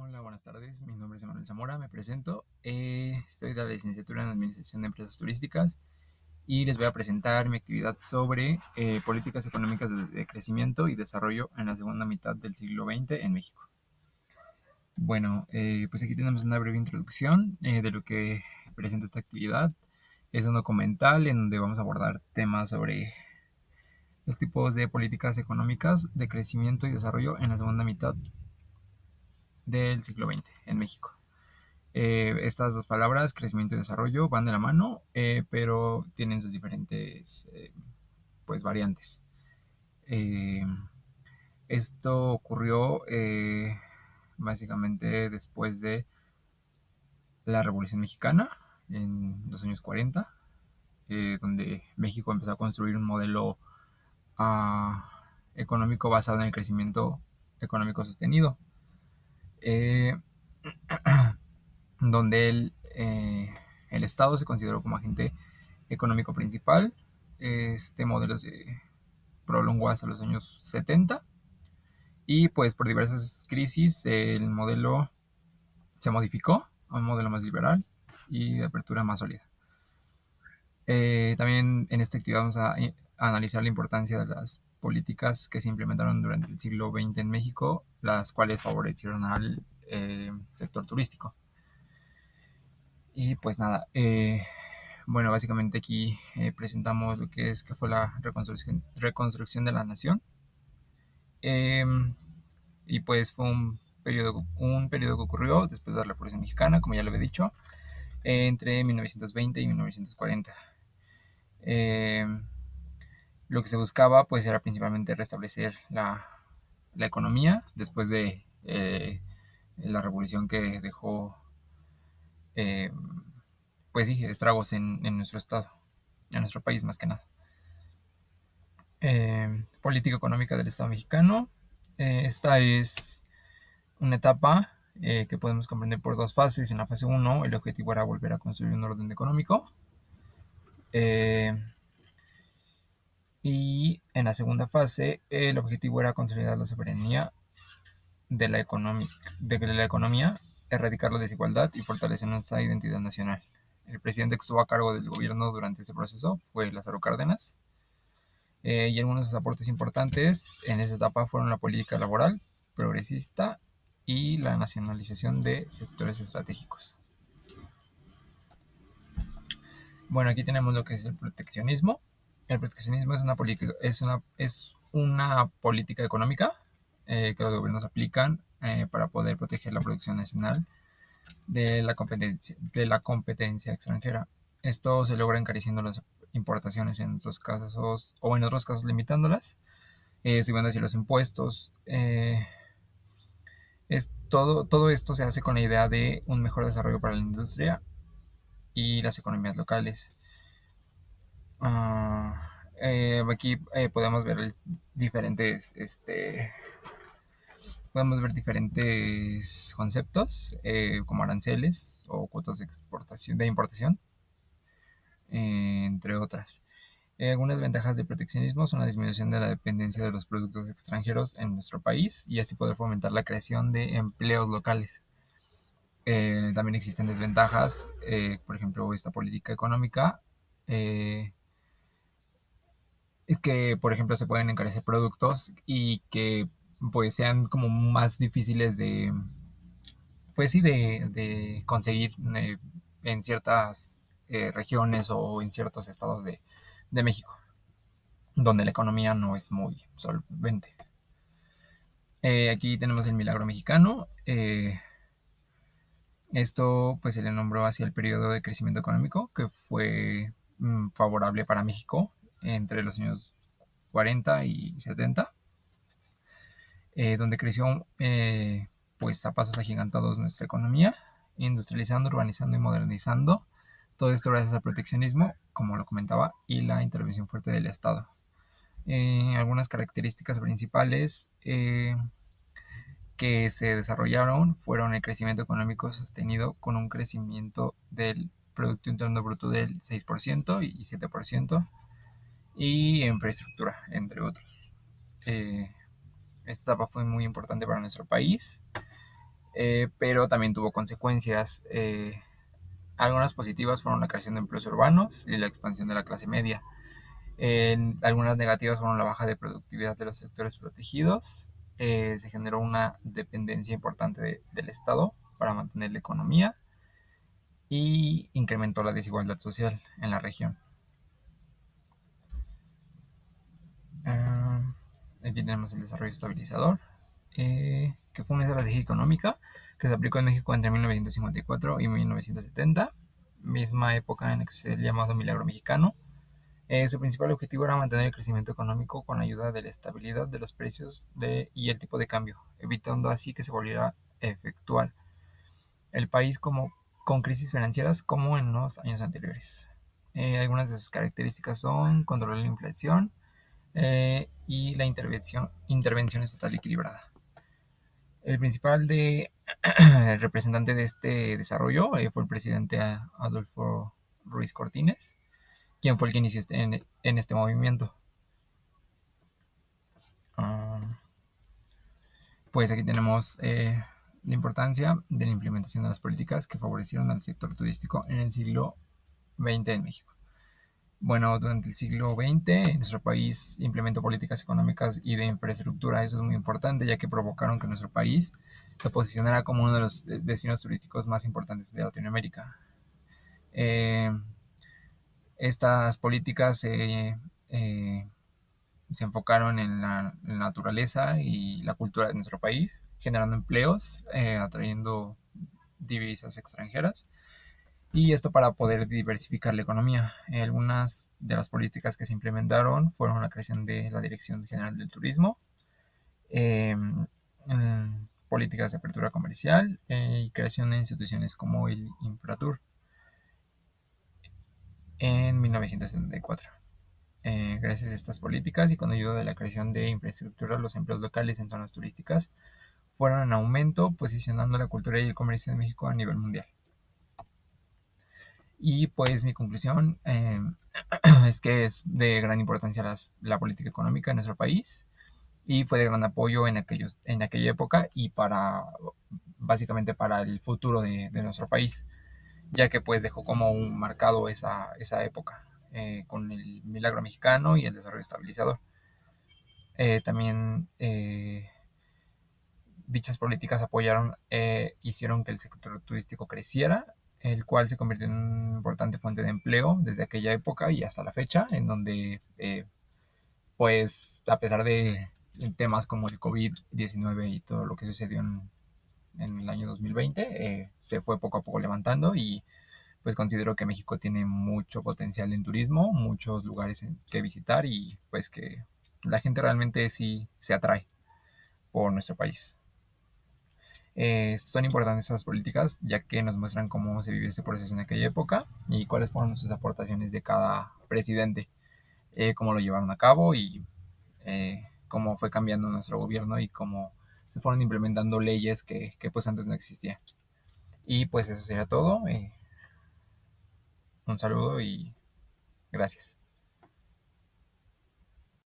Hola, buenas tardes. Mi nombre es Manuel Zamora, me presento. Estoy de la licenciatura en Administración de Empresas Turísticas y les voy a presentar mi actividad sobre políticas económicas de crecimiento y desarrollo en la segunda mitad del siglo XX en México. Bueno, pues aquí tenemos una breve introducción de lo que presenta esta actividad. Es un documental en donde vamos a abordar temas sobre los tipos de políticas económicas de crecimiento y desarrollo en la segunda mitad del siglo XX en México. Estas dos palabras, crecimiento y desarrollo, van de la mano, pero tienen sus diferentes pues, variantes. Eh, Esto ocurrió básicamente después de la Revolución Mexicana, en los años 40, donde México empezó a construir un modelo económico basado en el crecimiento económico sostenido, eh, donde el Estado se consideró como agente económico principal. Este modelo se prolongó hasta los años 70 y pues por diversas crisis el modelo se modificó a un modelo más liberal y de apertura más sólida. También en esta actividad vamos a analizar la importancia de las políticas que se implementaron durante el siglo XX en México, las cuales favorecieron al sector turístico. Y pues nada, bueno, básicamente aquí presentamos lo que fue la reconstrucción de la nación. Eh, y pues fue un periodo que ocurrió después de la Revolución Mexicana, como ya lo había dicho, entre 1920 y 1940. Eh, lo que se buscaba pues era principalmente restablecer la economía después de la revolución que dejó eh, pues sí, estragos en nuestro estado, en nuestro país más que nada. Política económica del Estado mexicano. Esta es una etapa que podemos comprender por dos fases. En la fase uno el objetivo era volver a construir un orden económico. Eh, y en la segunda fase el objetivo era consolidar la soberanía de la economía, erradicar la desigualdad y fortalecer nuestra identidad nacional. El presidente que estuvo a cargo del gobierno durante este proceso fue Lázaro Cárdenas. Y algunos de sus aportes importantes en esta etapa fueron la política laboral progresista y la nacionalización de sectores estratégicos. Bueno, aquí tenemos lo que es el proteccionismo. El proteccionismo es una política económica que los gobiernos aplican para poder proteger la producción nacional de la competencia extranjera. Esto se logra encareciendo las importaciones en otros casos, o en otros casos limitándolas, subiendo así los impuestos. Todo esto se hace con la idea de un mejor desarrollo para la industria y las economías locales. Aquí podemos ver diferentes conceptos como aranceles o cuotas de importación, entre otras. Algunas ventajas del proteccionismo son la disminución de la dependencia de los productos extranjeros en nuestro país y así poder fomentar la creación de empleos locales. También existen desventajas, por ejemplo, esta política económica, eh, es que, por ejemplo, se pueden encarecer productos y que pues sean como más difíciles pues sí, de conseguir en ciertas regiones o en ciertos estados de México, donde la economía no es muy solvente. Aquí tenemos el milagro mexicano. Esto pues se le nombró hacia el periodo de crecimiento económico que fue favorable para México entre los años 40 y 70, donde creció pues a pasos agigantados nuestra economía, industrializando, urbanizando y modernizando. Todo esto gracias al proteccionismo, como lo comentaba, y la intervención fuerte del Estado. Algunas características principales que se desarrollaron fueron el crecimiento económico sostenido con un crecimiento del Producto Interno Bruto del 6% y 7%, y infraestructura, entre otros. Esta etapa fue muy importante para nuestro país. pero también tuvo consecuencias. Algunas positivas fueron la creación de empleos urbanos y la expansión de la clase media. Algunas negativas fueron la baja de productividad de los sectores protegidos. Se generó una dependencia importante del Estado para mantener la economía y incrementó la desigualdad social en la región. Ah, Aquí tenemos el desarrollo estabilizador, que fue una estrategia económica que se aplicó en México entre 1954 y 1970, misma época en la que se ha llamado Milagro Mexicano. Su principal objetivo era mantener el crecimiento económico con ayuda de la estabilidad de los precios y el tipo de cambio, evitando así que se volviera a efectuar el país con crisis financieras como en los años anteriores. Algunas de sus características son controlar la inflación y la intervención estatal equilibrada. El principal el representante de este desarrollo fue el presidente Adolfo Ruiz Cortines, quien fue el que inició en este movimiento. Uh, pues aquí tenemos la importancia de la implementación de las políticas que favorecieron al sector turístico en el siglo XX en México. Bueno, durante el siglo XX nuestro país implementó políticas económicas y de infraestructura. Eso es muy importante, ya que provocaron que nuestro país se posicionara como uno de los destinos turísticos más importantes de Latinoamérica. Eh, Estas políticas se enfocaron en la naturaleza y la cultura de nuestro país, generando empleos, atrayendo divisas extranjeras, y esto para poder diversificar la economía. Algunas de las políticas que se implementaron fueron la creación de la Dirección General del Turismo, eh, políticas de apertura comercial y creación de instituciones como el Infratur en 1974. Gracias a estas políticas y con ayuda de la creación de infraestructura, los empleos locales en zonas turísticas fueron en aumento, posicionando la cultura y el comercio de México a nivel mundial. Y pues mi conclusión es que es de gran importancia la política económica en nuestro país y fue de gran apoyo en aquella época y básicamente para el futuro de nuestro país, ya que pues dejó como un marcado esa época con el milagro mexicano y el desarrollo estabilizador. También dichas políticas hicieron que el sector turístico creciera, el cual se convirtió en una importante fuente de empleo desde aquella época y hasta la fecha, en donde, pues, a pesar de temas como el COVID-19 y todo lo que sucedió en el año 2020, se fue poco a poco levantando y pues considero que México tiene mucho potencial en turismo, muchos lugares que visitar y pues que la gente realmente sí se atrae por nuestro país. Son importantes esas políticas ya que nos muestran cómo se vivió este proceso en aquella época y cuáles fueron sus aportaciones de cada presidente, cómo lo llevaron a cabo y cómo fue cambiando nuestro gobierno y cómo se fueron implementando leyes que pues antes no existían. Y pues eso sería todo. Un saludo y gracias.